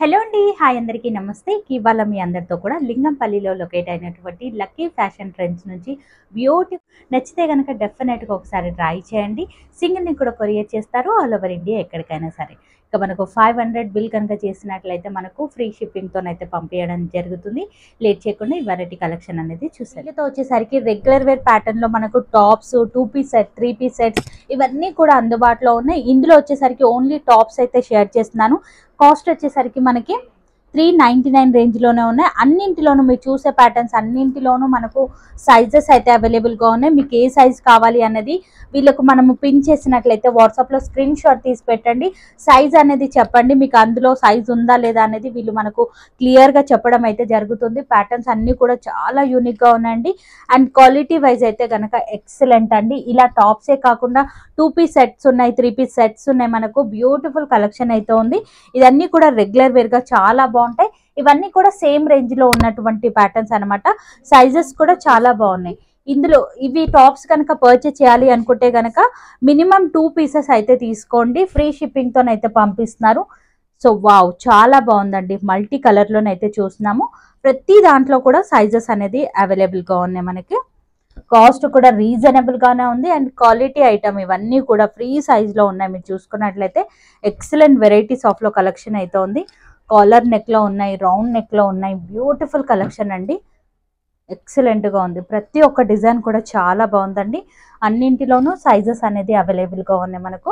Hello అండి. Hi అందరికీ నమస్తే. ఇవాళ మీ అందరితో కూడా లింగంపల్లిలో లొకేట్ అయినటువంటి లక్కీ ఫ్యాషన్ ట్రెండ్స్ నుంచి నచ్చితే గనక డెఫినెట్‌గా ఒకసారి ట్రై చేయండి. సింగిల్‌ని కూడా కొరియర్ చేస్తారు ఆల్ ఓవర్ ఇండియా ఎక్కడికైనా సరే. ఇక మనకు 500 బిల్ కనుక చేసినట్లయితే మనకు ఫ్రీ షిప్పింగ్‌తోనైతే పంపియడం జరుగుతుంది. లేట్ చేయకుండా ఈ వెరైటీ కలెక్షన్ అనేది చూసేద్దాం. వీటితో వచ్చేసరికి రెగ్యులర్ వేర్ ప్యాటర్న్‌లో మనకు tops, 2 piece set, 3 piece sets ఇవన్నీ కూడా అందుబాటులో ఉన్నాయి. ఇందులో వచ్చేసరికి ఓన్లీ టాప్స్ అయితే షేర్ చేస్తున్నాను. కాస్ట్ వచ్చేసరికి మనకి 399 రేంజ్లోనే ఉన్నాయి. అన్నింటిలోనూ మీరు చూసే ప్యాటర్న్స్ అన్నింటిలోనూ మనకు సైజెస్ అయితే అవైలబుల్గా ఉన్నాయి. మీకు ఏ సైజ్ కావాలి అన్నది వీళ్ళకు మనము పిన్ చేసినట్లయితే వాట్సాప్లో స్క్రీన్ షాట్ తీసి పెట్టండి. సైజ్ అనేది చెప్పండి, మీకు అందులో సైజ్ ఉందా లేదా అనేది వీళ్ళు మనకు క్లియర్గా చెప్పడం అయితే జరుగుతుంది. ప్యాటర్న్స్ అన్నీ కూడా చాలా యూనిక్గా ఉన్నాయండి. అండ్ క్వాలిటీ వైజ్ అయితే కనుక ఎక్సలెంట్ అండి. ఇలా టాప్సే కాకుండా 2 పీస్ సెట్స్ ఉన్నాయి, 3 పీస్ సెట్స్ ఉన్నాయి. మనకు బ్యూటిఫుల్ కలెక్షన్ అయితే ఉంది. ఇదన్నీ కూడా రెగ్యులర్ వేర్గా చాలా బాగుంటాయి. ఇవన్నీ కూడా సేమ్ రేంజ్లో ఉన్నటువంటి ప్యాటర్న్స్ అనమాట. సైజెస్ కూడా చాలా బాగున్నాయి. ఇందులో ఇవి టాప్స్ కనుక పర్చేస్ చేయాలి అనుకుంటే కనుక మినిమం 2 పీసెస్ అయితే తీసుకోండి. ఫ్రీ షిప్పింగ్తోనైతే పంపిస్తున్నారు. సో వావ్, చాలా బాగుందండి. మల్టీ కలర్లోనైతే చూస్తున్నాము. ప్రతి దాంట్లో కూడా సైజెస్ అనేది అవైలబుల్గా ఉన్నాయి. మనకి కాస్ట్ కూడా రీజనబుల్ గానే ఉంది. అండ్ క్వాలిటీ ఐటమ్ ఇవన్నీ కూడా ఫ్రీ సైజ్ లో ఉన్నాయి. మీరు చూసుకున్నట్లయితే ఎక్సలెంట్ వెరైటీస్ ఆఫ్ లో కలెక్షన్ అయితే ఉంది. కాలర్ నెక్ లో ఉన్నాయి, రౌండ్ నెక్ లో ఉన్నాయి. బ్యూటిఫుల్ కలెక్షన్ అండి. ఎక్సలెంట్ గా ఉంది. ప్రతి ఒక్క డిజైన్ కూడా చాలా బాగుందండి. అన్నింటిలోనూ సైజెస్ అనేది అవైలబుల్ గా ఉన్నాయి. మనకు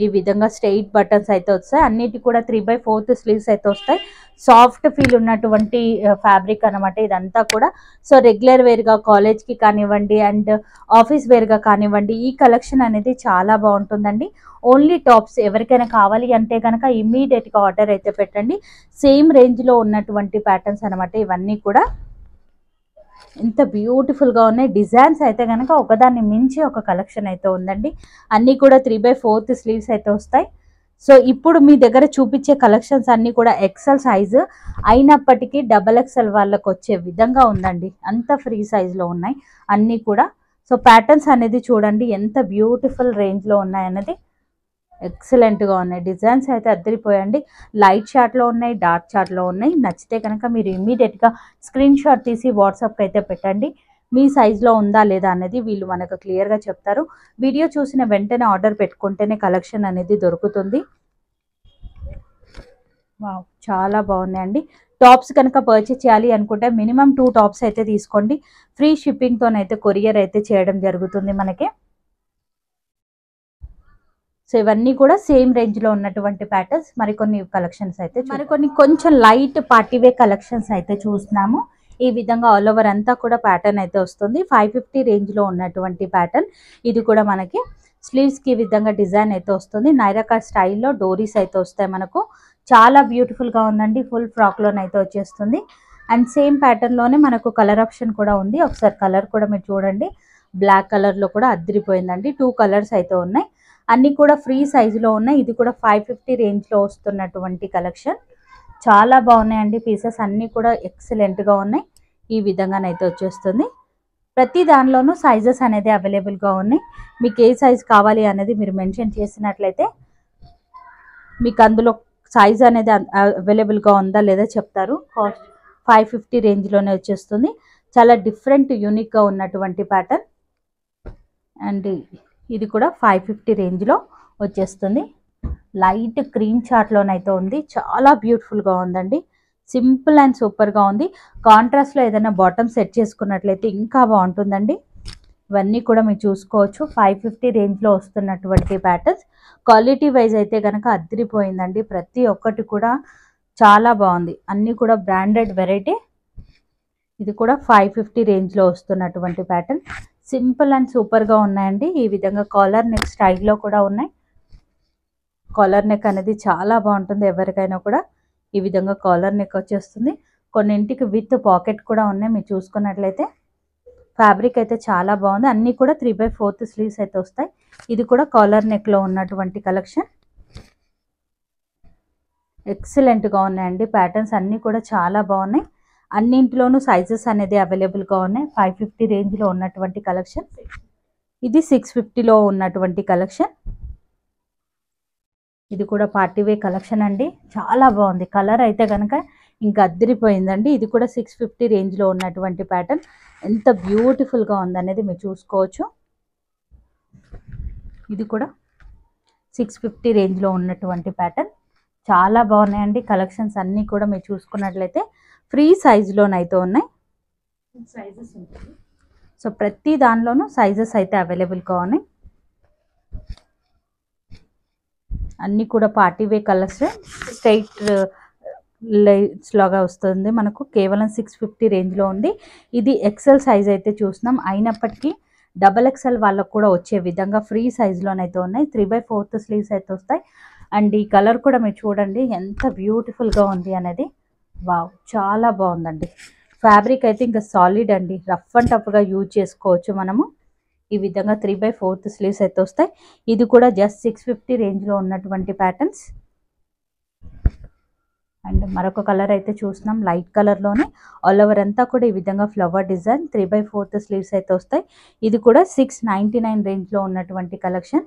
ఈ విధంగా స్ట్రెయిట్ బటన్స్ అయితే వస్తాయి. అన్నిటి కూడా 3/4 స్లీవ్స్ అయితే వస్తాయి. సాఫ్ట్ ఫీల్ ఉన్నటువంటి ఫ్యాబ్రిక్ అనమాట ఇదంతా కూడా. సో రెగ్యులర్ వేర్గా కాలేజ్కి కానివ్వండి అండ్ ఆఫీస్ వేర్గా కానివ్వండి ఈ కలెక్షన్ అనేది చాలా బాగుంటుందండి. ఓన్లీ టాప్స్ ఎవరికైనా కావాలి అంటే కనుక ఇమ్మీడియట్గా ఆర్డర్ అయితే పెట్టండి. సేమ్ రేంజ్లో ఉన్నటువంటి ప్యాటర్న్స్ అనమాట ఇవన్నీ కూడా. ఎంత బ్యూటిఫుల్గా ఉన్నాయి. డిజైన్స్ అయితే కనుక ఒకదాన్ని మించి ఒక కలెక్షన్ అయితే ఉందండి. అన్నీ కూడా 3/4 స్లీవ్స్ అయితే వస్తాయి. సో ఇప్పుడు మీ దగ్గర చూపించే కలెక్షన్స్ అన్నీ కూడా ఎక్సెల్ సైజు అయినప్పటికీ XXL వాళ్ళకు వచ్చే విధంగా ఉందండి. అంత ఫ్రీ సైజులో ఉన్నాయి అన్నీ కూడా. సో ప్యాటర్న్స్ అనేది చూడండి ఎంత బ్యూటిఫుల్ రేంజ్లో ఉన్నాయన్నది. ఎక్సలెంట్గా ఉన్నాయి. డిజైన్స్ అయితే అద్దరిపోయండి. లైట్ షార్ట్లో ఉన్నాయి, డార్క్ షార్ట్లో ఉన్నాయి. నచ్చితే కనుక మీరు ఇమ్మీడియట్గా స్క్రీన్ షాట్ తీసి వాట్సాప్కి అయితే పెట్టండి. మీ సైజులో ఉందా లేదా అనేది వీళ్ళు మనకు క్లియర్గా చెప్తారు. వీడియో చూసిన వెంటనే ఆర్డర్ పెట్టుకుంటేనే కలెక్షన్ అనేది దొరుకుతుంది. వావ్, చాలా బాగున్నాయండి. టాప్స్ కనుక పర్చేస్ చేయాలి అనుకుంటే మినిమం 2 టాప్స్ అయితే తీసుకోండి. ఫ్రీ షిప్పింగ్తోనైతే కొరియర్ అయితే చేయడం జరుగుతుంది మనకి. సో ఇవన్నీ కూడా సేమ్ రేంజ్ లో ఉన్నటువంటి ప్యాటర్న్స్. మరికొన్ని కలెక్షన్స్ అయితే మరికొన్ని కొంచెం లైట్ పార్టీవే కలెక్షన్స్ అయితే చూస్తున్నాము. ఈ విధంగా ఆల్ ఓవర్ అంతా కూడా ప్యాటర్న్ అయితే వస్తుంది. 550 రేంజ్ లో ఉన్నటువంటి ప్యాటర్న్. ఇది కూడా మనకి స్లీవ్స్ కి ఈ విధంగా డిజైన్ అయితే వస్తుంది. నైరాకట్ స్టైల్లో డోరీస్ అయితే వస్తాయి మనకు. చాలా బ్యూటిఫుల్ గా ఉందండి. ఫుల్ ఫ్రాక్ లోనైతే వచ్చేస్తుంది. అండ్ సేమ్ ప్యాటర్న్ లోనే మనకు కలర్ ఆప్షన్ కూడా ఉంది. ఒకసారి కలర్ కూడా మీరు చూడండి. బ్లాక్ కలర్ లో కూడా అద్దరిపోయిందండి. 2 కలర్స్ అయితే ఉన్నాయి. అన్నీ కూడా ఫ్రీ సైజులో ఉన్నాయి. ఇది కూడా 550 రేంజ్లో వస్తున్నటువంటి కలెక్షన్. చాలా బాగున్నాయండి. పీసెస్ అన్నీ కూడా ఎక్సలెంట్గా ఉన్నాయి. ఈ విధంగానైతే వచ్చేస్తుంది. ప్రతి దానిలోనూ సైజెస్ అనేది అవైలబుల్గా ఉన్నాయి. మీకు ఏ సైజ్ కావాలి అనేది మీరు మెన్షన్ చేసినట్లయితే మీకు అందులో సైజ్ అనేది అవైలబుల్గా ఉందా లేదా చెప్తారు. కాస్ట్ 550 రేంజ్లోనే వచ్చేస్తుంది. చాలా డిఫరెంట్ యూనిక్గా ఉన్నటువంటి ప్యాటర్న్. అండ్ ఇది కూడా 550 రేంజ్లో వచ్చేస్తుంది. లైట్ క్రీమ్ చార్ట్లోనైతే ఉంది. చాలా బ్యూటిఫుల్గా ఉందండి. సింపుల్ అండ్ సూపర్గా ఉంది. కాంట్రాస్ట్లో ఏదైనా బాటమ్ సెట్ చేసుకున్నట్లయితే ఇంకా బాగుంటుందండి. ఇవన్నీ కూడా మీరు చూసుకోవచ్చు. 550 రేంజ్లో వస్తున్నటువంటి ప్యాటర్న్స్. క్వాలిటీ వైజ్ అయితే కనుక అద్దరిపోయిందండి. ప్రతి ఒక్కటి కూడా చాలా బాగుంది. అన్నీ కూడా బ్రాండెడ్ వెరైటీ. ఇది కూడా 550 రేంజ్లో వస్తున్నటువంటి ప్యాటర్న్. సింపుల్ అండ్ సూపర్గా ఉన్నాయండి. ఈ విధంగా కాలర్ నెక్ స్టైల్లో కూడా ఉన్నాయి. కాలర్ నెక్ అనేది చాలా బాగుంటుంది ఎవరికైనా కూడా. ఈ విధంగా కాలర్ నెక్ వచ్చేస్తుంది. కొన్నింటికి విత్ పాకెట్ కూడా ఉన్నాయి. మీరు చూసుకున్నట్లయితే ఫ్యాబ్రిక్ అయితే చాలా బాగుంది. అన్నీ కూడా 3/4 స్లీవ్స్ అయితే వస్తాయి. ఇది కూడా కాలర్ నెక్లో ఉన్నటువంటి కలెక్షన్. ఎక్సలెంట్గా ఉన్నాయండి. ప్యాటర్న్స్ అన్నీ కూడా చాలా బాగున్నాయి. అన్నింటిలోనూ సైజెస్ అనేది అవైలబుల్గా ఉన్నాయి. 550 రేంజ్లో ఉన్నటువంటి కలెక్షన్. ఇది 650లో ఉన్నటువంటి కలెక్షన్. ఇది కూడా పార్టీ వే కలెక్షన్ అండి, చాలా బాగుంది. కలర్ అయితే కనుక ఇంకా అద్దరిపోయిందండి. ఇది కూడా 650 రేంజ్లో ఉన్నటువంటి ప్యాటర్న్. ఎంత బ్యూటిఫుల్గా ఉందనేది మీరు చూసుకోవచ్చు. ఇది కూడా 650 రేంజ్లో ఉన్నటువంటి ప్యాటర్న్. చాలా బాగున్నాయండి కలెక్షన్స్ అన్నీ కూడా. మీరు చూసుకున్నట్లయితే ఫ్రీ సైజులోనైతే ఉన్నాయి. సైజెస్ ఉంటాయి. సో ప్రతి దానిలోనూ సైజెస్ అయితే అవైలబుల్గా ఉన్నాయి. అన్నీ కూడా పార్టీ వే కలర్స్, స్ట్రైట్ లైట్స్ లాగా వస్తుంది మనకు. కేవలం 650 రేంజ్లో ఉంది. ఇది ఎక్సెల్ సైజ్ అయితే చూస్తున్నాం. అయినప్పటికీ XXL వాళ్ళకు కూడా వచ్చే విధంగా ఫ్రీ సైజులోనైతే ఉన్నాయి. 3/4 స్లీవ్స్ అయితే వస్తాయి. అండ్ ఈ కలర్ కూడా మీరు చూడండి ఎంత బ్యూటిఫుల్గా ఉంది అనేది. వావ్, చాలా బాగుందండి. ఫ్యాబ్రిక్ అయితే ఇంకా సాలిడ్ అండి, రఫ్ అండ్ టఫ్గా యూజ్ చేసుకోవచ్చు మనము. ఈ విధంగా 3/4 స్లీవ్స్ అయితే వస్తాయి. ఇది కూడా జస్ట్ 650 రేంజ్లో ఉన్నటువంటి ప్యాటర్న్స్. అండ్ మరొక కలర్ అయితే చూస్తున్నాం, లైట్ కలర్లోనే ఆల్ ఓవర్ అంతా కూడా ఈ విధంగా ఫ్లవర్ డిజైన్. 3/4 స్లీవ్స్ అయితే వస్తాయి. ఇది కూడా 699 రేంజ్లో ఉన్నటువంటి కలెక్షన్.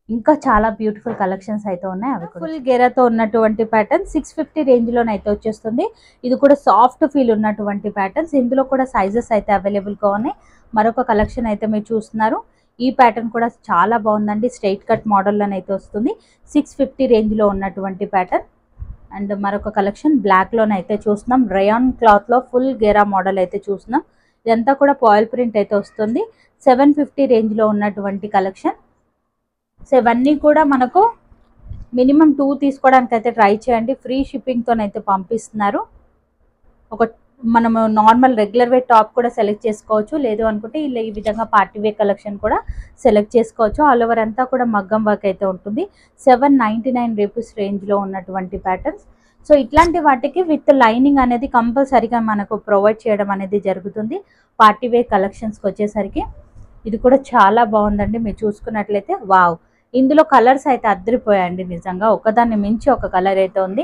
ఇంకా చాలా బ్యూటిఫుల్ కలెక్షన్స్ అయితే ఉన్నాయి. అవి ఫుల్ గేరాతో ఉన్నటువంటి ప్యాటర్న్ 650 రేంజ్లోనైతే వచ్చేస్తుంది. ఇది కూడా సాఫ్ట్ ఫీల్ ఉన్నటువంటి ప్యాటర్న్స్. ఇందులో కూడా సైజెస్ అయితే అవైలబుల్గా ఉన్నాయి. మరొక కలెక్షన్ అయితే మీరు చూస్తున్నారు. ఈ ప్యాటర్న్ కూడా చాలా బాగుందండి, స్ట్రైట్ కట్ మోడల్లోనైతే వస్తుంది. 650 రేంజ్లో ఉన్నటువంటి ప్యాటర్న్. అండ్ మరొక కలెక్షన్ బ్లాక్లోనైతే చూస్తున్నాం. రయాన్ క్లాత్లో ఫుల్ గేరా మోడల్ అయితే చూస్తున్నాం. ఇదంతా కూడా పాయిల్ ప్రింట్ అయితే వస్తుంది. 750 రేంజ్లో ఉన్నటువంటి కలెక్షన్. సో ఇవన్నీ కూడా మనకు మినిమం 2 తీసుకోవడానికి అయితే ట్రై చేయండి. ఫ్రీ షిప్పింగ్తోనైతే పంపిస్తున్నారు. ఒక మనము నార్మల్ రెగ్యులర్ వే టాప్ కూడా సెలెక్ట్ చేసుకోవచ్చు. లేదు అనుకుంటే ఇలా ఈ విధంగా పార్టీ వే కలెక్షన్ కూడా సెలెక్ట్ చేసుకోవచ్చు. ఆల్ ఓవర్ అంతా కూడా మగ్గం వర్క్ అయితే ఉంటుంది. 799 రూపీస్ రేంజ్లో ఉన్నటువంటి ప్యాటర్న్స్. సో ఇట్లాంటి వాటికి విత్ లైనింగ్ అనేది కంపల్సరీగా మనకు ప్రొవైడ్ చేయడం అనేది జరుగుతుంది పార్టీ వే కలెక్షన్స్కి వచ్చేసరికి. ఇది కూడా చాలా బాగుందండి. మీరు చూసుకున్నట్లయితే వావ్, ఇందులో కలర్స్ అయితే అద్దరిపోయాయండి నిజంగా. ఒకదాన్ని మించి ఒక కలర్ అయితే ఉంది.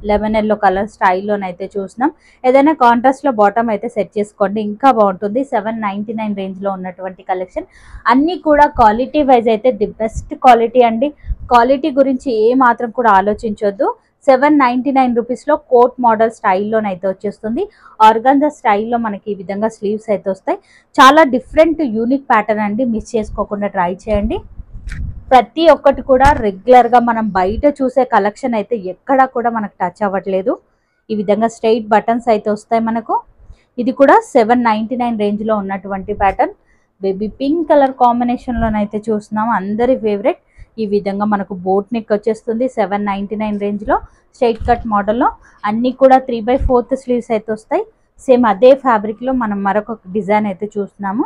లెమన్ ఎల్లో కలర్ స్టైల్లోనైతే చూసినాం. ఏదైనా కాంట్రాస్ట్లో బాటమ్ అయితే సెట్ చేసుకోండి, ఇంకా బాగుంటుంది. 799 రేంజ్లో ఉన్నటువంటి కలెక్షన్. అన్నీ కూడా క్వాలిటీ వైజ్ అయితే ది బెస్ట్ క్వాలిటీ అండి. క్వాలిటీ గురించి ఏ మాత్రం కూడా ఆలోచించొద్దు. 799 రూపీస్లో కోట్ మోడల్ స్టైల్లోనైతే వచ్చేస్తుంది. ఆర్గాన్జా స్టైల్లో మనకి ఈ విధంగా స్లీవ్స్ అయితే వస్తాయి. చాలా డిఫరెంట్ యూనిక్ ప్యాటర్న్ అండి, మిస్ చేసుకోకుండా ట్రై చేయండి. ప్రతి ఒక్కటి కూడా రెగ్యులర్గా మనం బయట చూసే కలెక్షన్ అయితే ఎక్కడా కూడా మనకు టచ్ అవ్వట్లేదు. ఈ విధంగా స్ట్రైట్ బటన్స్ అయితే వస్తాయి మనకు. ఇది కూడా 799 రేంజ్లో ఉన్నటువంటి ప్యాటర్న్. బేబీ పింక్ కలర్ కాంబినేషన్లోనైతే చూస్తున్నాం, అందరి ఫేవరెట్. ఈ విధంగా మనకు బోట్ నెక్ వచ్చేస్తుంది 799 రేంజ్లో. స్ట్రైట్ కట్ మోడల్లో అన్నీ కూడా 3/4 స్లీవ్స్ అయితే వస్తాయి. సేమ్ అదే ఫ్యాబ్రిక్లో మనం మరొక డిజైన్ అయితే చూస్తున్నాము.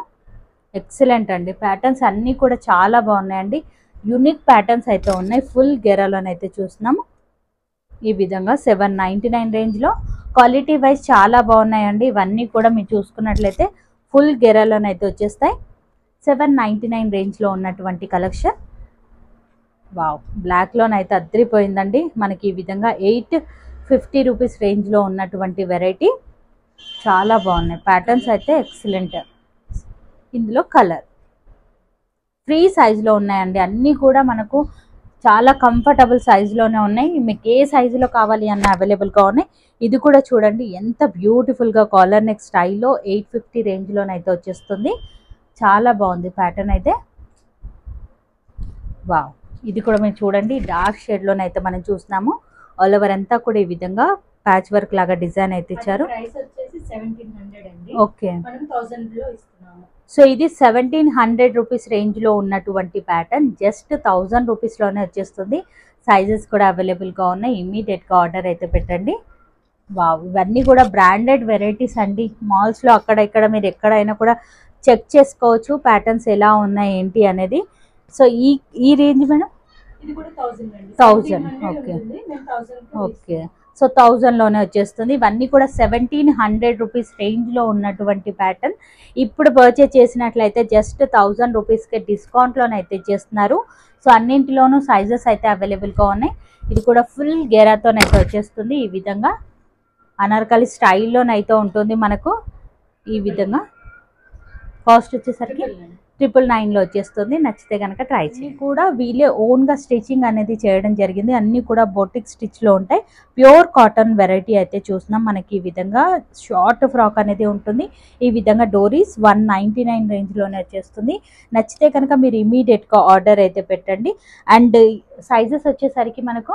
ఎక్సలెంట్ అండి, ప్యాటర్న్స్ అన్నీ కూడా చాలా బాగున్నాయండి. యూనిక్ ప్యాటర్న్స్ అయితే ఉన్నాయి. ఫుల్ గెరాలోనైతే చూస్తున్నాము. ఈ విధంగా 799 రేంజ్లో క్వాలిటీ వైజ్ చాలా బాగున్నాయండి. ఇవన్నీ కూడా మీరు చూసుకున్నట్లయితే ఫుల్ గెరాలోనైతే వచ్చేస్తాయి. 799 రేంజ్లో ఉన్నటువంటి కలెక్షన్. వావ్, బ్లాక్లోనైతే అద్దరిపోయిందండి మనకి. ఈ విధంగా 850 రూపీస్ రేంజ్లో ఉన్నటువంటి వెరైటీ. చాలా బాగున్నాయి ప్యాటర్న్స్ అయితే, ఎక్సలెంట్. ఇందులో కలర్ ఫ్రీ సైజులో ఉన్నాయండి. అన్నీ కూడా మనకు చాలా కంఫర్టబుల్ సైజులోనే ఉన్నాయి. మీకు ఏ సైజులో కావాలి అన్న అవైలబుల్గా ఉన్నాయి. ఇది కూడా చూడండి ఎంత బ్యూటిఫుల్గా కాలర్ నెక్ స్టైల్లో 850 రేంజ్లోనైతే వచ్చేస్తుంది. చాలా బాగుంది ప్యాటర్న్ అయితే. వావ్, ఇది కూడా మీరు చూడండి డార్క్ షేడ్లోనైతే మనం చూస్తున్నాము. ఆల్ ఓవర్ అంతా కూడా ఈ విధంగా ప్యాచ్ వర్క్ లాగా డిజైన్ అయితే ఇచ్చారు. ఓకే, సో ఇది 1700 రూపీస్ రేంజ్లో ఉన్నటువంటి ప్యాటర్న్. జస్ట్ 1000 రూపీస్లోనే వచ్చేస్తుంది. సైజెస్ కూడా అవైలబుల్గా ఉన్నాయి. ఇమీడియట్గా ఆర్డర్ అయితే పెట్టండి. వావ్, ఇవన్నీ కూడా బ్రాండెడ్ వెరైటీస్ అండి. మాల్స్లో అక్కడ ఇక్కడ మీరు ఎక్కడైనా కూడా చెక్ చేసుకోవచ్చు ప్యాటర్న్స్ ఎలా ఉన్నాయి ఏంటి అనేది. సో ఈ రేంజ్ మేడం ఇది కూడా 1000. ఓకే ఓకే, సో 1000లోనే వచ్చేస్తుంది. ఇవన్నీ కూడా 1700 రూపీస్ రేంజ్లో ఉన్నటువంటి ప్యాటర్న్. ఇప్పుడు పర్చేజ్ చేసినట్లయితే జస్ట్ 1000 రూపీస్కి డిస్కౌంట్లోనైతే ఇచ్చేస్తున్నారు. సో అన్నింటిలోనూ సైజెస్ అయితే అవైలబుల్గా ఉన్నాయి. ఇది కూడా ఫుల్ గేరాతోనైతే వచ్చేస్తుంది. ఈ విధంగా అనార్కలి స్టైల్లోనైతే ఉంటుంది మనకు. ఈ విధంగా కాస్ట్ వచ్చేసరికి 999లో వచ్చేస్తుంది. నచ్చితే కనుక ట్రై చేయండి. కూడా వీళ్ళే ఓన్గా స్టిచ్చింగ్ అనేది చేయడం జరిగింది. అన్నీ కూడా బొటిక్ స్టిచ్లో ఉంటాయి. ప్యూర్ కాటన్ వెరైటీ అయితే చూస్తున్నాం. మనకి ఈ విధంగా షార్ట్ ఫ్రాక్ అనేది ఉంటుంది. ఈ విధంగా డోరీస్ 199 రేంజ్లోనే వచ్చేస్తుంది. నచ్చితే కనుక మీరు ఇమీడియట్గా ఆర్డర్ అయితే పెట్టండి. అండ్ సైజెస్ వచ్చేసరికి మనకు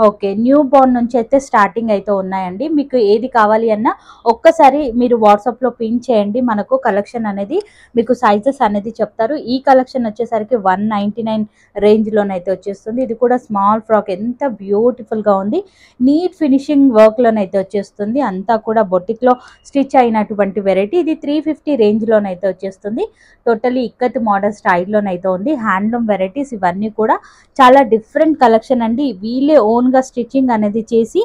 ఓకే న్యూ బోర్న్ నుంచి అయితే స్టార్టింగ్ అయితే ఉన్నాయండి. మీకు ఏది కావాలి అన్నా ఒక్కసారి మీరు వాట్సాప్లో పిన్ చేయండి. మనకు కలెక్షన్ అనేది మీకు సైజెస్ అనేది చెప్తారు. ఈ కలెక్షన్ వచ్చేసరికి 199 రేంజ్లోనైతే వచ్చేస్తుంది. ఇది కూడా స్మాల్ ఫ్రాక్ ఎంత బ్యూటిఫుల్గా ఉంది. నీట్ ఫినిషింగ్ వర్క్లోనైతే వచ్చేస్తుంది. అంతా కూడా బొటిక్లో స్టిచ్ అయినటువంటి వెరైటీ. ఇది 350 రేంజ్లోనైతే వచ్చేస్తుంది. టోటలీ ఇక్కత్ మోడల్ స్టైల్లోనైతే ఉంది. హ్యాండ్లూమ్ వెరైటీస్ ఇవన్నీ కూడా చాలా డిఫరెంట్ కలెక్షన్ అండి. వీళ్ళే ఓన్గా స్టిచ్చింగ్ అనేది చేసి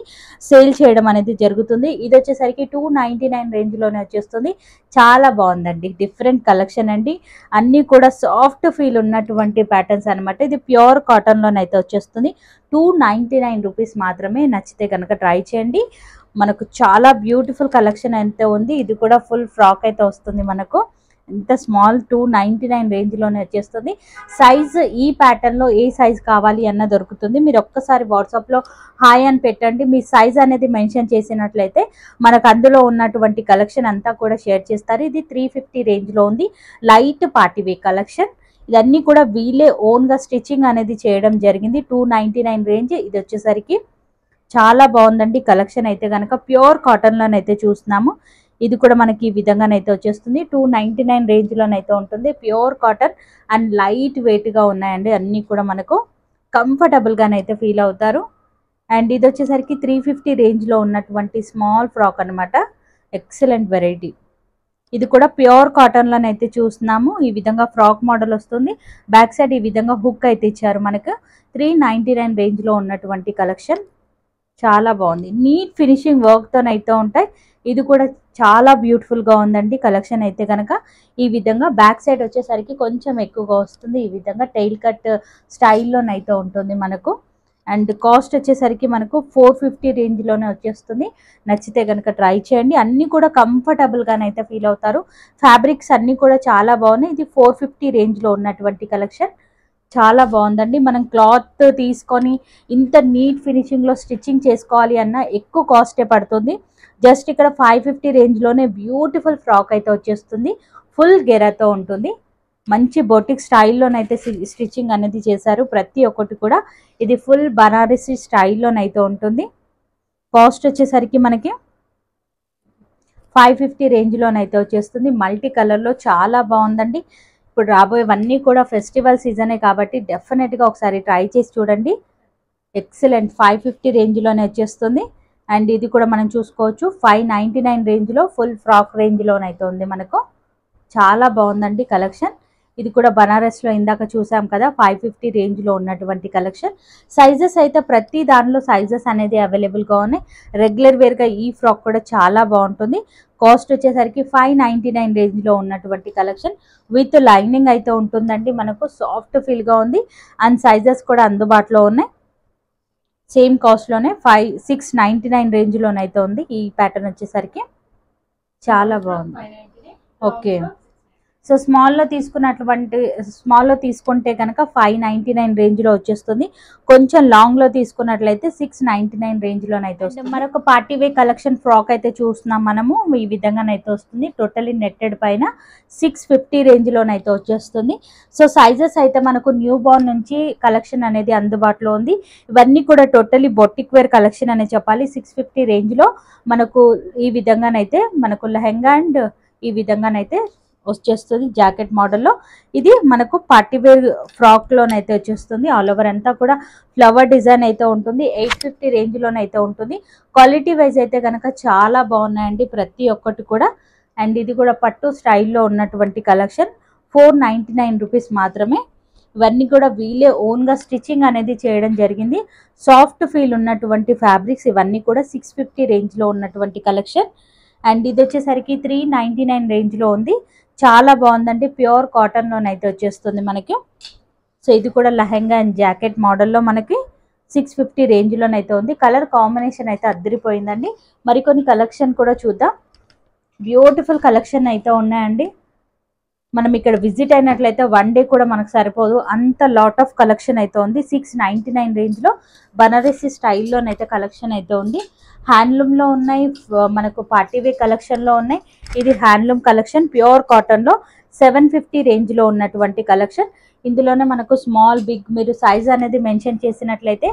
సేల్ చేయడం అనేది జరుగుతుంది. ఇది వచ్చేసరికి 299 రేంజ్లోనే వచ్చేస్తుంది. చాలా బాగుందండి. డిఫరెంట్ కలెక్షన్ అండి. అన్నీ కూడా సాఫ్ట్ ఫీల్ ఉన్నటువంటి ప్యాటర్న్స్ అనమాట. ఇది ప్యూర్ కాటన్లోనైతే వచ్చేస్తుంది. 299 రూపీస్ మాత్రమే. నచ్చితే కనుక ట్రై చేయండి. మనకు చాలా బ్యూటిఫుల్ కలెక్షన్ అయితే ఉంది. ఇది కూడా ఫుల్ ఫ్రాక్ అయితే వస్తుంది మనకు. ఇంత స్మాల్ 299 రేంజ్లోనే వచ్చేస్తుంది. సైజ్ ఈ ప్యాటర్న్లో ఏ సైజ్ కావాలి అన్న దొరుకుతుంది. మీరు ఒక్కసారి వాట్సాప్లో హాయ్ అని పెట్టండి. మీ సైజ్ అనేది మెన్షన్ చేసినట్లయితే మనకు అందులో ఉన్నటువంటి కలెక్షన్ అంతా కూడా షేర్ చేస్తారు. ఇది 350 రేంజ్లో ఉంది. Light party wear collection. ఇదన్నీ కూడా వీళ్ళే ఓన్గా స్టిచ్చింగ్ అనేది చేయడం జరిగింది. 299 రేంజ్. ఇది వచ్చేసరికి చాలా బాగుందండి కలెక్షన్ అయితే కనుక. ప్యూర్ కాటన్లోనైతే చూస్తున్నాము. ఇది కూడా మనకి ఈ విధంగానైతే వచ్చేస్తుంది. 299 రేంజ్లోనైతే ఉంటుంది. ప్యూర్ కాటన్ అండ్ లైట్ వెయిట్గా ఉన్నాయండి. అన్నీ కూడా మనకు కంఫర్టబుల్గానైతే ఫీల్ అవుతారు. అండ్ ఇది వచ్చేసరికి 350 రేంజ్లో ఉన్నటువంటి స్మాల్ ఫ్రాక్ అనమాట. Excellent variety. ఇది కూడా ప్యూర్ కాటన్లోనైతే చూస్తున్నాము. ఈ విధంగా ఫ్రాక్ మోడల్ వస్తుంది. బ్యాక్ సైడ్ ఈ విధంగా హుక్ అయితే ఇచ్చారు. మనకు 399 రేంజ్లో ఉన్నటువంటి కలెక్షన్ చాలా బాగుంది. నీట్ ఫినిషింగ్ వర్క్తోనైతే ఉంటాయి. ఇది కూడా చాలా బ్యూటిఫుల్గా ఉందండి కలెక్షన్ అయితే కనుక. ఈ విధంగా బ్యాక్ సైడ్ వచ్చేసరికి కొంచెం ఎక్కువగా వస్తుంది. ఈ విధంగా టైల్ కట్ స్టైల్లోనైతే ఉంటుంది మనకు. అండ్ కాస్ట్ వచ్చేసరికి మనకు 450 రేంజ్లోనే వచ్చేస్తుంది. నచ్చితే కనుక ట్రై చేయండి. అన్నీ కూడా కంఫర్టబుల్గానైతే ఫీల్ అవుతారు. ఫ్యాబ్రిక్స్ అన్నీ కూడా చాలా బాగున్నాయి. ఇది 450 రేంజ్లో ఉన్నటువంటి కలెక్షన్. చాలా బాగుందండి. మనం క్లాత్ తీసుకొని ఇంత నీట్ ఫినిషింగ్లో స్టిచ్చింగ్ చేసుకోవాలి అన్న ఎక్కువ కాస్టే పడుతుంది. జస్ట్ ఇక్కడ 550 రేంజ్లోనే బ్యూటిఫుల్ ఫ్రాక్ అయితే వచ్చేస్తుంది. ఫుల్ గెరాతో ఉంటుంది. మంచి బొటిక్ స్టైల్లోనైతే స్టిచ్చింగ్ అనేది చేశారు ప్రతి ఒక్కటి కూడా. ఇది ఫుల్ బనారసి స్టైల్లోనైతే ఉంటుంది. కాస్ట్ వచ్చేసరికి మనకి 550 రేంజ్లోనైతే వచ్చేస్తుంది. మల్టీ కలర్లో చాలా బాగుందండి. ఇప్పుడు రాబోయేవన్నీ కూడా ఫెస్టివల్ సీజనే కాబట్టి డెఫినెట్గా ఒకసారి ట్రై చేసి చూడండి. ఎక్సలెంట్. 550 రేంజ్లోనే వచ్చేస్తుంది. అండ్ ఇది కూడా మనం చూసుకోవచ్చు 599 రేంజ్లో ఫుల్ ఫ్రాక్ రేంజ్లోనైతే ఉంది మనకు. చాలా బాగుందండి కలెక్షన్. ఇది కూడా బనారస్లో ఇందాక చూసాం కదా 550 రేంజ్లో ఉన్నటువంటి కలెక్షన్. సైజెస్ అయితే ప్రతి దానిలో సైజెస్ అనేది అవైలబుల్గా ఉన్నాయి. రెగ్యులర్ వేర్గా ఈ ఫ్రాక్ కూడా చాలా బాగుంటుంది. కాస్ట్ వచ్చేసరికి 599 రేంజ్లో ఉన్నటువంటి కలెక్షన్. విత్ లైనింగ్ అయితే ఉంటుందండి మనకు. సాఫ్ట్ ఫీల్గా ఉంది. అండ్ సైజెస్ కూడా అందుబాటులో ఉన్నాయి. సేమ్ కాస్ట్లోనే 699 రేంజ్లోనైతే ఉంది. ఈ ప్యాటర్న్ వచ్చేసరికి చాలా బాగుంది. ఓకే. సో స్మాల్లో తీసుకుంటే కనుక 599 రేంజ్లో వచ్చేస్తుంది. కొంచెం లాంగ్లో తీసుకున్నట్లయితే 699 రేంజ్లోనైతే వస్తుంది. మరొక పార్టీ వే కలెక్షన్ ఫ్రాక్ అయితే చూస్తున్నాం మనము. ఈ విధంగానైతే వస్తుంది. టోటలీ నెట్టెడ్ పైన 650 రేంజ్లోనైతే వచ్చేస్తుంది. సో సైజెస్ అయితే మనకు న్యూ బార్న్ నుంచి కలెక్షన్ అనేది అందుబాటులో ఉంది. ఇవన్నీ కూడా టోటలీ బొటిక్ వేర్ కలెక్షన్ అనే చెప్పాలి. 650 రేంజ్లో మనకు ఈ విధంగానైతే మనకు లెహెంగా అండ్ ఈ విధంగానైతే వచ్చేస్తుంది జాకెట్ మోడల్లో. ఇది మనకు పార్టీవేర్ ఫ్రాక్లోనైతే వచ్చేస్తుంది. ఆల్ ఓవర్ అంతా కూడా ఫ్లవర్ డిజైన్ అయితే ఉంటుంది. 850 రేంజ్లోనైతే ఉంటుంది. క్వాలిటీ వైజ్ అయితే కనుక చాలా బాగున్నాయండి ప్రతి ఒక్కటి కూడా. అండ్ ఇది కూడా పట్టు స్టైల్లో ఉన్నటువంటి కలెక్షన్. 499 రూపీస్ మాత్రమే. ఇవన్నీ కూడా వీళ్ళే ఓన్గా స్టిచ్చింగ్ అనేది చేయడం జరిగింది. సాఫ్ట్ ఫీల్ ఉన్నటువంటి ఫ్యాబ్రిక్స్ ఇవన్నీ కూడా 650 రేంజ్లో ఉన్నటువంటి కలెక్షన్. అండ్ ఇది వచ్చేసరికి 399 రేంజ్లో ఉంది. చాలా బాగుందండి. ప్యూర్ కాటన్లోనైతే వచ్చేస్తుంది మనకి. సో ఇది కూడా లెహెంగా అండ్ జాకెట్ మోడల్లో మనకి 650 రేంజ్లోనైతే ఉంది. కలర్ కాంబినేషన్ అయితే అద్దరిపోయిందండి. మరికొన్ని కలెక్షన్ కూడా చూద్దాం. బ్యూటిఫుల్ కలెక్షన్ అయితే ఉన్నాయండి. మనం ఇక్కడ విజిట్ అయినట్లయితే వన్ డే కూడా మనకు సరిపోదు, అంత లాట్ ఆఫ్ కలెక్షన్ అయితే ఉంది. 699 రేంజ్లో బనారసి స్టైల్లోనైతే కలెక్షన్ అయితే ఉంది. హ్యాండ్లూమ్లో ఉన్నాయి, మనకు పార్టీవేర్ కలెక్షన్లో ఉన్నాయి. ఇది హ్యాండ్లూమ్ కలెక్షన్ ప్యూర్ కాటన్లో 750 రేంజ్లో ఉన్నటువంటి కలెక్షన్. ఇందులోనే మనకు స్మాల్ బిగ్ మీరు సైజ్ అనేది మెన్షన్ చేసినట్లయితే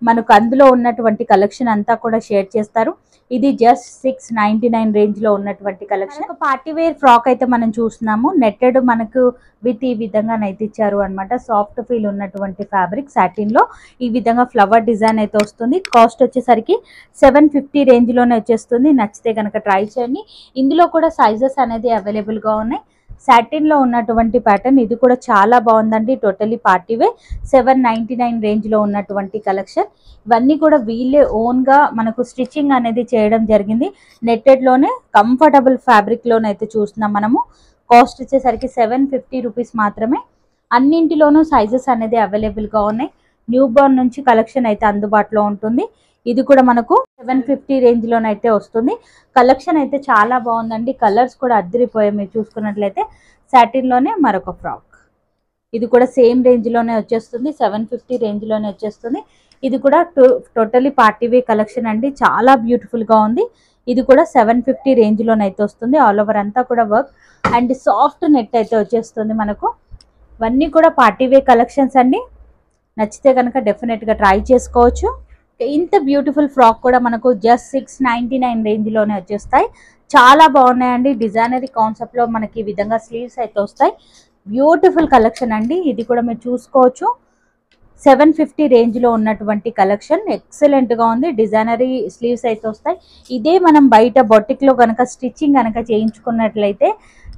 మనకు అందులో ఉన్నటువంటి కలెక్షన్ అంతా కూడా షేర్ చేస్తారు. ఇది జస్ట్ 699 రేంజ్లో ఉన్నటువంటి కలెక్షన్. పార్టీవేర్ ఫ్రాక్ అయితే మనం చూస్తున్నాము. నెట్టెడ్ మనకు విత్ ఈ విధంగా అయితే ఇచ్చారు అనమాట. సాఫ్ట్ ఫీల్ ఉన్నటువంటి ఫ్యాబ్రిక్ సాటిన్లో ఈ విధంగా ఫ్లవర్ డిజైన్ అయితే వస్తుంది. కాస్ట్ వచ్చేసరికి 750 రేంజ్లోనే వచ్చేస్తుంది. నచ్చితే కనుక ట్రై చేయండి. ఇందులో కూడా సైజెస్ అనేది అవైలబుల్గా ఉన్నాయి. సాటిన్లో ఉన్నటువంటి ప్యాటర్న్ ఇది కూడా చాలా బాగుందండి. టోటలీ పార్టీవేర్ 799 రేంజ్లో ఉన్నటువంటి కలెక్షన్. ఇవన్నీ కూడా వీళ్ళే ఓన్గా మనకు స్టిచ్చింగ్ అనేది చేయడం జరిగింది. నెట్టెడ్లోనే కంఫర్టబుల్ ఫ్యాబ్రిక్లోనైతే చూస్తున్నాం మనము. కాస్ట్ వచ్చేసరికి 750 రూపీస్ మాత్రమే. అన్నింటిలోనూ సైజెస్ అనేది అవైలబుల్గా ఉన్నాయి. న్యూ బోర్న్ నుంచి కలెక్షన్ అయితే అందుబాటులో ఉంటుంది. ఇది కూడా మనకు 750 రేంజ్లోనైతే వస్తుంది. కలెక్షన్ అయితే చాలా బాగుందండి. కలర్స్ కూడా అద్దరిపోయాయి. మీరు చూసుకున్నట్లయితే సాటిన్లోనే మరొక ఫ్రాక్, ఇది కూడా సేమ్ రేంజ్లోనే వచ్చేస్తుంది. 750 రేంజ్లోనే వచ్చేస్తుంది. ఇది కూడా టోటలీ పార్టీవేర్ కలెక్షన్ అండి. చాలా బ్యూటిఫుల్గా ఉంది. ఇది కూడా 750 రేంజ్లోనైతే వస్తుంది. ఆల్ ఓవర్ అంతా కూడా వర్క్ అండ్ సాఫ్ట్ నెట్ అయితే వచ్చేస్తుంది మనకు. ఇవన్నీ కూడా పార్టీవేర్ కలెక్షన్స్ అండి. నచ్చితే కనుక డెఫినెట్గా ట్రై చేసుకోవచ్చు. ఇంత బ్యూటిఫుల్ ఫ్రాక్ కూడా మనకు జస్ట్ 699 రేంజ్లోనే వచ్చేస్తాయి. చాలా బాగున్నాయండి. డిజైనరీ కాన్సెప్ట్లో మనకి ఈ విధంగా స్లీవ్స్ అయితే వస్తాయి. బ్యూటిఫుల్ కలెక్షన్ అండి. ఇది కూడా మీరు చూసుకోవచ్చు. 750 రేంజ్లో ఉన్నటువంటి కలెక్షన్ ఎక్సలెంట్గా ఉంది. డిజైనరీ స్లీవ్స్ అయితే వస్తాయి. ఇదే మనం బయట బొటిక్లో కనుక స్టిచ్చింగ్ కనుక చేయించుకున్నట్లయితే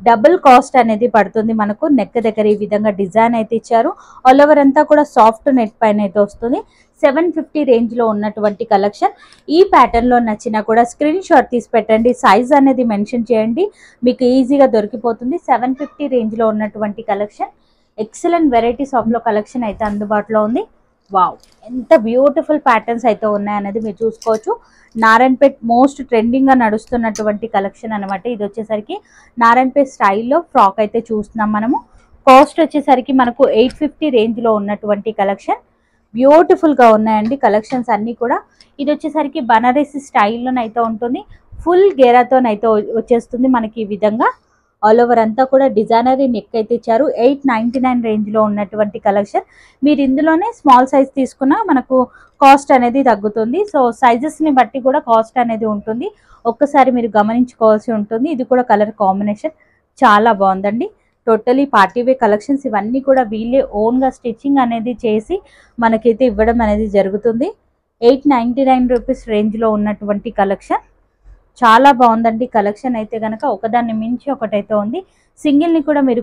డబుల్ కాస్ట్ అనేది పడుతుంది మనకు. నెక్ దగ్గర ఈ విధంగా డిజైన్ అయితే ఇచ్చారు. ఆల్ ఓవర్ అంతా కూడా సాఫ్ట్ నెట్ పైన అయితే వస్తుంది. 750 రేంజ్లో ఉన్నటువంటి కలెక్షన్. ఈ ప్యాటర్న్లో నచ్చినా కూడా స్క్రీన్ షాట్ తీసి పెట్టండి. సైజ్ అనేది మెన్షన్ చేయండి, మీకు ఈజీగా దొరికిపోతుంది. 750 రేంజ్లో ఉన్నటువంటి కలెక్షన్. ఎక్సలెంట్ వెరైటీస్ ఆఫ్లో కలెక్షన్ అయితే అందుబాటులో ఉంది. వావ్, ఎంత బ్యూటిఫుల్ ప్యాటర్న్స్ అయితే ఉన్నాయనేది మీరు చూసుకోవచ్చు. నారాయణపేట్ మోస్ట్ ట్రెండింగ్గా నడుస్తున్నటువంటి కలెక్షన్ అనమాట. ఇది వచ్చేసరికి నారాయణపేట్ స్టైల్లో ఫ్రాక్ అయితే చూస్తున్నాం మనము. కాస్ట్ వచ్చేసరికి మనకు 850 రేంజ్లో ఉన్నటువంటి కలెక్షన్. బ్యూటిఫుల్గా ఉన్నాయండి కలెక్షన్స్ అన్నీ కూడా. ఇది వచ్చేసరికి బనారసి స్టైల్లోనైతే ఉంటుంది. ఫుల్ గేరాతోనైతే వచ్చేస్తుంది మనకి ఈ విధంగా. ఆల్ ఓవర్ అంతా కూడా డిజైనరీ నెక్ అయితే ఇచ్చారు. 899 రేంజ్లో ఉన్నటువంటి కలెక్షన్. మీరు ఇందులోనే స్మాల్ సైజ్ తీసుకున్నా మనకు కాస్ట్ అనేది తగ్గుతుంది. సో సైజెస్ని బట్టి కూడా కాస్ట్ అనేది ఉంటుంది. ఒక్కసారి మీరు గమనించుకోవాల్సి ఉంటుంది. ఇది కూడా కలర్ కాంబినేషన్ చాలా బాగుందండి. Totally party wear collections. ఇవన్నీ కూడా వీళ్ళే ఓన్గా స్టిచ్చింగ్ అనేది చేసి మనకైతే ఇవ్వడం అనేది జరుగుతుంది. 899 రూపీస్ రేంజ్లో ఉన్నటువంటి కలెక్షన్. చాలా బాగుందండి కలెక్షన్ అయితే కనుక. ఒకదాన్ని మించి ఒకటైతే ఉంది. సింగిల్ని కూడా మీరు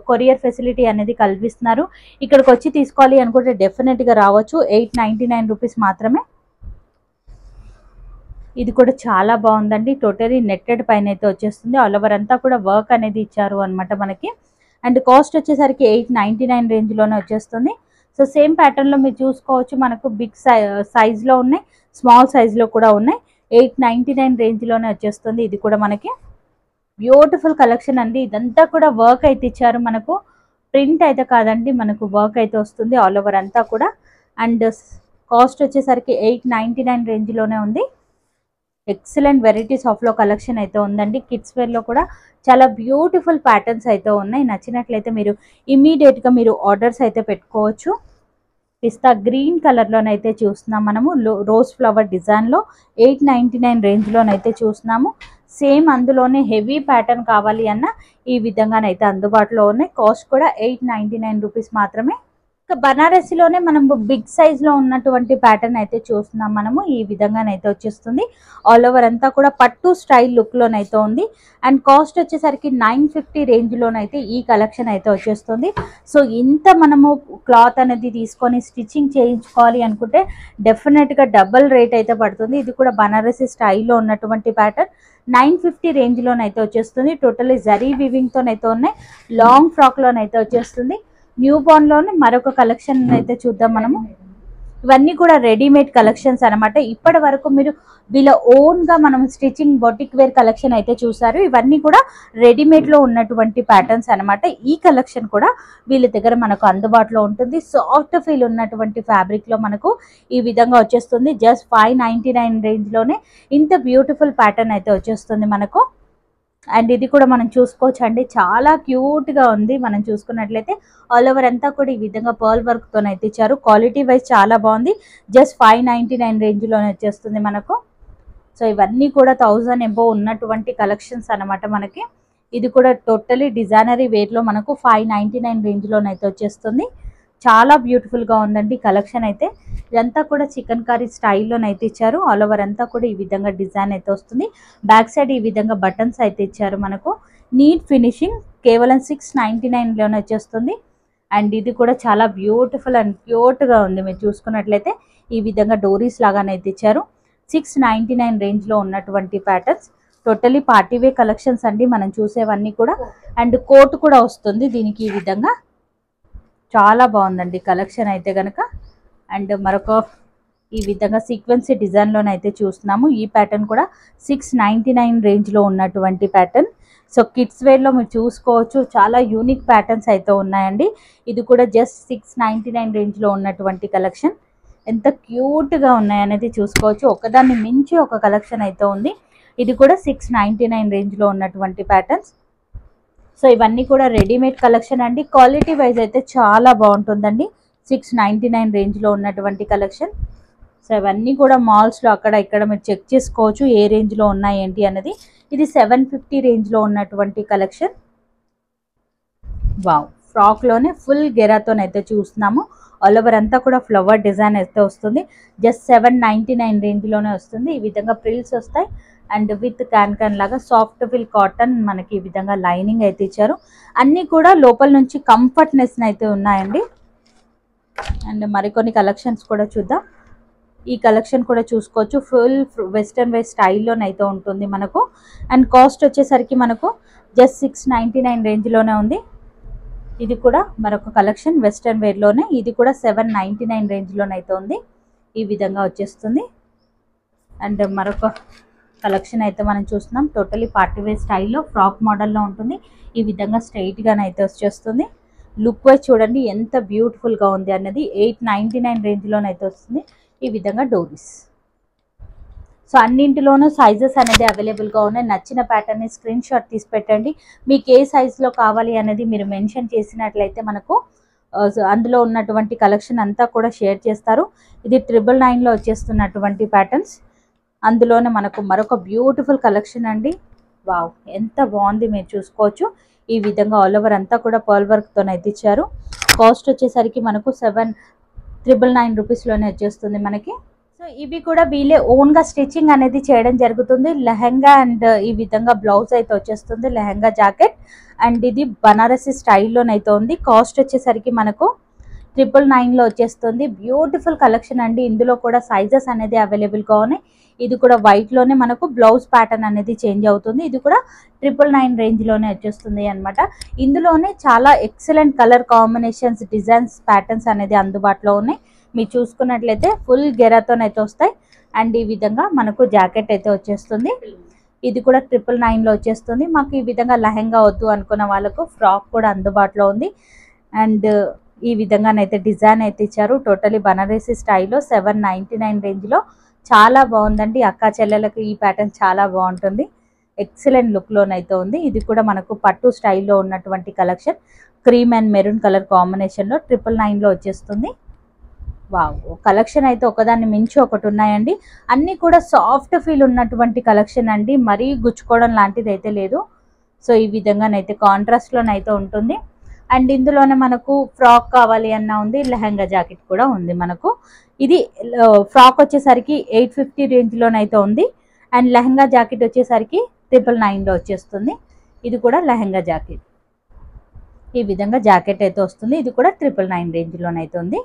కొరియర్ ఫెసిలిటీ అనేది కల్పిస్తున్నారు. ఇక్కడికి వచ్చి తీసుకోవాలి అనుకుంటే డెఫినెట్గా రావచ్చు. 899 రూపీస్ మాత్రమే. ఇది కూడా చాలా బాగుందండి. టోటలీ నెట్టెడ్ పైన అయితే వచ్చేస్తుంది. ఆల్ ఓవర్ అంతా కూడా వర్క్ అనేది ఇచ్చారు అనమాట మనకి. అండ్ కాస్ట్ వచ్చేసరికి 899 రేంజ్లోనే వచ్చేస్తుంది. సో సేమ్ ప్యాటర్న్లో మీరు చూసుకోవచ్చు. మనకు బిగ్ సైజ్లో ఉన్నాయి, స్మాల్ సైజ్లో కూడా ఉన్నాయి. 899 రేంజ్లోనే వచ్చేస్తుంది. ఇది కూడా మనకి బ్యూటిఫుల్ కలెక్షన్ అండి. ఇదంతా కూడా వర్క్ అయితే ఇచ్చారు మనకు. ప్రింట్ అయితే కాదండి, మనకు వర్క్ అయితే వస్తుంది ఆల్ ఓవర్ అంతా కూడా. అండ్ కాస్ట్ వచ్చేసరికి 899 రేంజ్లోనే ఉంది. ఎక్సలెంట్ వెరైటీస్ ఆఫ్లో కలెక్షన్ అయితే ఉందండి. కిడ్స్ వేర్లో కూడా చాలా బ్యూటిఫుల్ ప్యాటర్న్స్ అయితే ఉన్నాయి. నచ్చినట్లయితే మీరు ఇమీడియట్గా మీరు ఆర్డర్స్ అయితే పెట్టుకోవచ్చు. పిస్తా గ్రీన్ కలర్లోనైతే చూస్తున్నాం మనము. రోజ్ ఫ్లవర్ డిజైన్లో 899 రేంజ్లోనైతే చూస్తున్నాము. సేమ్ అందులోనే హెవీ ప్యాటర్న్ కావాలి అన్న ఈ విధంగానైతే అందుబాటులో ఉన్నాయి. కాస్ట్ కూడా 899 రూపీస్ మాత్రమే. ఇక బనారసిలోనే మనం బిగ్ సైజ్లో ఉన్నటువంటి ప్యాటర్న్ అయితే చూస్తున్నాం మనము. ఈ విధంగానైతే వచ్చేస్తుంది. ఆల్ ఓవర్ అంతా కూడా పట్టు స్టైల్ లుక్లోనైతే ఉంది. అండ్ కాస్ట్ వచ్చేసరికి 950 రేంజ్లోనైతే ఈ కలెక్షన్ అయితే వచ్చేస్తుంది. సో ఇంత మనము క్లాత్ అనేది తీసుకొని స్టిచ్చింగ్ చేయించుకోవాలి అనుకుంటే డెఫినెట్గా డబల్ రేట్ అయితే పడుతుంది. ఇది కూడా బనారసి స్టైల్లో ఉన్నటువంటి ప్యాటర్న్ 950 రేంజ్లోనైతే వచ్చేస్తుంది. టోటల్లీ జరీ వీవింగ్తోనైతే ఉన్నాయి. లాంగ్ ఫ్రాక్లోనైతే వచ్చేస్తుంది. న్యూ బోర్న్లోనే మరొక కలెక్షన్ అయితే చూద్దాం మనము. ఇవన్నీ కూడా రెడీమేడ్ కలెక్షన్స్ అనమాట. ఇప్పటి వరకు మీరు వీళ్ళ ఓన్గా మనం స్టిచింగ్ బొటిక్ వేర్ కలెక్షన్ అయితే చూసారు. ఇవన్నీ కూడా రెడీమేడ్లో ఉన్నటువంటి ప్యాటర్న్స్ అనమాట. ఈ కలెక్షన్ కూడా వీళ్ళ దగ్గర మనకు అందుబాటులో ఉంటుంది. సాఫ్ట్ ఫీల్ ఉన్నటువంటి ఫ్యాబ్రిక్లో మనకు ఈ విధంగా వచ్చేస్తుంది. జస్ట్ 599 రేంజ్లోనే ఇంత బ్యూటిఫుల్ ప్యాటర్న్ అయితే వచ్చేస్తుంది మనకు. అండ్ ఇది కూడా మనం చూసుకోవచ్చు అండి, చాలా క్యూట్గా ఉంది. మనం చూసుకున్నట్లయితే ఆల్ ఓవర్ అంతా కూడా ఈ విధంగా పర్ల్ వర్క్తో అయితే ఇచ్చారు. క్వాలిటీ వైజ్ చాలా బాగుంది. జస్ట్ 599 రేంజ్లోనే వచ్చేస్తుంది మనకు. సో ఇవన్నీ కూడా 1000 ఎబో ఉన్నటువంటి కలెక్షన్స్ అనమాట మనకి. ఇది కూడా టోటలీ డిజైనరీ వేర్లో మనకు 599 రేంజ్లోనైతే వచ్చేస్తుంది. చాలా బ్యూటిఫుల్గా ఉందండి కలెక్షన్ అయితే. ఇదంతా కూడా చికెన్ కర్రీ స్టైల్లోనైతే ఇచ్చారు. ఆల్ ఓవర్ అంతా కూడా ఈ విధంగా డిజైన్ అయితే వస్తుంది. బ్యాక్ సైడ్ ఈ విధంగా బటన్స్ అయితే ఇచ్చారు మనకు. నీట్ ఫినిషింగ్ కేవలం 699లోనే వచ్చేస్తుంది. అండ్ ఇది కూడా చాలా బ్యూటిఫుల్ అండ్ క్యూట్గా ఉంది. మీరు చూసుకున్నట్లయితే ఈ విధంగా డోరీస్ లాగానైతే ఇచ్చారు. 699 రేంజ్లో ఉన్నటువంటి ప్యాటర్న్స్. టోటలీ పార్టీవే కలెక్షన్స్ అండి మనం చూసేవన్నీ కూడా. అండ్ కోట్ కూడా వస్తుంది దీనికి ఈ విధంగా. చాలా బాగుందండి కలెక్షన్ అయితే కనుక. అండ్ మరొక ఈ విధంగా సీక్వెన్సీ డిజైన్లోనైతే చూస్తున్నాము. ఈ ప్యాటర్న్ కూడా 699 రేంజ్లో ఉన్నటువంటి ప్యాటర్న్. సో కిడ్స్ వేర్లో మీరు చూసుకోవచ్చు, చాలా యూనిక్ ప్యాటర్న్స్ అయితే ఉన్నాయండి. ఇది కూడా జస్ట్ 699 రేంజ్లో ఉన్నటువంటి కలెక్షన్. ఎంత క్యూట్గా ఉన్నాయనేది చూసుకోవచ్చు. ఒకదాన్ని మించి ఒక కలెక్షన్ అయితే ఉంది. ఇది కూడా 699 రేంజ్లో ఉన్నటువంటి ప్యాటర్న్స్. సో ఇవన్నీ కూడా రెడీమేడ్ కలెక్షన్ అండి. క్వాలిటీ వైజ్ అయితే చాలా బాగుంటుందండి. 699 రేంజ్లో ఉన్నటువంటి కలెక్షన్. సో ఇవన్నీ కూడా మాల్స్లో అక్కడ ఇక్కడ మీరు చెక్ చేసుకోవచ్చు ఏ రేంజ్లో ఉన్నాయి ఏంటి అన్నది. ఇది 750 రేంజ్లో ఉన్నటువంటి కలెక్షన్. వావ్, ఫ్రాక్లోనే ఫుల్ గెరాతోనైతే చూస్తున్నాము. ఆల్ ఓవర్ అంతా కూడా ఫ్లవర్ డిజైన్ అయితే వస్తుంది. జస్ట్ 799 రేంజ్లోనే వస్తుంది. ఈ విధంగా ప్రిల్స్ వస్తాయి. అండ్ విత్ క్యాన్ లాగా సాఫ్ట్ ఫిల్ కాటన్ మనకి ఈ విధంగా లైనింగ్ అయితే ఇచ్చారు. అన్నీ కూడా లోపల నుంచి కంఫర్ట్నెస్ అయితే ఉన్నాయండి. అండ్ మరికొన్ని కలెక్షన్స్ కూడా చూద్దాం. ఈ కలెక్షన్ కూడా చూసుకోవచ్చు. ఫుల్ వెస్టర్న్ వేర్ స్టైల్లోనైతే ఉంటుంది మనకు. అండ్ కాస్ట్ వచ్చేసరికి మనకు జస్ట్ 699 రేంజ్లోనే ఉంది. ఇది కూడా మరొక కలెక్షన్ వెస్టర్న్ వేర్లోనే. ఇది కూడా 799 రేంజ్లోనైతే ఉంది. ఈ విధంగా వచ్చేస్తుంది. అండ్ మరొక కలెక్షన్ అయితే మనం చూస్తున్నాం. టోటలీ పార్టీ వేర్ స్టైల్లో ఫ్రాక్ మోడల్లో ఉంటుంది. ఈ విధంగా స్ట్రైట్గానైతే వచ్చేస్తుంది. లుక్ వైజ్ చూడండి ఎంత బ్యూటిఫుల్గా ఉంది అన్నది. 899 రేంజ్లోనైతే వస్తుంది. ఈ విధంగా డోరీస్. సో అన్నింటిలోనూ సైజెస్ అనేది అవైలబుల్గా ఉన్నాయి. నచ్చిన ప్యాటర్న్ని స్క్రీన్ షాట్ తీసి పెట్టండి. మీకు ఏ సైజులో కావాలి అనేది మీరు మెన్షన్ చేసినట్లయితే మనకు అందులో ఉన్నటువంటి కలెక్షన్ అంతా కూడా షేర్ చేస్తారు. ఇది 999లో వచ్చేస్తున్నటువంటి ప్యాటర్న్స్. అందులోనే మనకు మరొక బ్యూటిఫుల్ కలెక్షన్ అండి. వావ్, ఎంత బాగుంది మీరు చూసుకోవచ్చు. ఈ విధంగా ఆల్ ఓవర్ అంతా కూడా పర్ల్ వర్క్తోనైతే ఇచ్చారు. కాస్ట్ వచ్చేసరికి మనకు 799 రూపీస్లోనే వచ్చేస్తుంది మనకి. సో ఇవి కూడా వీళ్ళే ఓన్గా స్టిచ్చింగ్ అనేది చేయడం జరుగుతుంది. లెహంగా అండ్ ఈ విధంగా బ్లౌజ్ అయితే వచ్చేస్తుంది. లెహంగా జాకెట్. అండ్ ఇది బనారసి స్టైల్లోనైతే ఉంది. కాస్ట్ వచ్చేసరికి మనకు 999లో వచ్చేస్తుంది. బ్యూటిఫుల్ కలెక్షన్ అండి. ఇందులో కూడా సైజెస్ అనేది అవైలబుల్గా ఉన్నాయి. ఇది కూడా వైట్లోనే మనకు బ్లౌజ్ ప్యాటర్న్ అనేది చేంజ్ అవుతుంది. ఇది కూడా 999 రేంజ్లోనే వచ్చేస్తుంది అనమాట. ఇందులోనే చాలా excellent colour combinations, designs, patterns అనేది అందుబాటులో ఉన్నాయి. మీరు చూసుకున్నట్లయితే ఫుల్ గెరాతోనైతే వస్తాయి. అండ్ ఈ విధంగా మనకు జాకెట్ అయితే వచ్చేస్తుంది. ఇది కూడా 999లో వచ్చేస్తుంది. మాకు ఈ విధంగా లెహంగా వద్దు అనుకున్న వాళ్ళకు ఫ్రాక్ కూడా అందుబాటులో ఉంది. అండ్ ఈ విధంగానైతే డిజైన్ అయితే ఇచ్చారు. టోటలీ బనారసి స్టైల్లో 799 రేంజ్లో. చాలా బాగుందండి. అక్క చెల్లెలకు ఈ ప్యాటర్న్ చాలా బాగుంటుంది. ఎక్సలెంట్ లుక్లోనైతే ఉంది. ఇది కూడా మనకు పట్టు స్టైల్లో ఉన్నటువంటి collection. Cream and maroon colour కాంబినేషన్లో 999లో వచ్చేస్తుంది. వావ్, కలెక్షన్ అయితే ఒకదాన్ని మించి ఒకటి ఉన్నాయండి. అన్నీ కూడా సాఫ్ట్ ఫీల్ ఉన్నటువంటి కలెక్షన్ అండి. మరీ గుచ్చుకోవడం లాంటిది అయితే లేదు. సో ఈ విధంగానైతే కాంట్రాస్ట్లోనైతే ఉంటుంది. అండ్ ఇందులోనే మనకు ఫ్రాక్ కావాలి అన్న ఉంది. లెహంగా జాకెట్ కూడా ఉంది మనకు. ఇది ఫ్రాక్ వచ్చేసరికి 850 రేంజ్లోనైతే ఉంది. అండ్ లెహంగా జాకెట్ వచ్చేసరికి 999లో వచ్చేస్తుంది. ఇది కూడా లెహంగా జాకెట్. ఈ విధంగా జాకెట్ అయితే వస్తుంది. ఇది కూడా 999 రేంజ్లోనైతే ఉంది.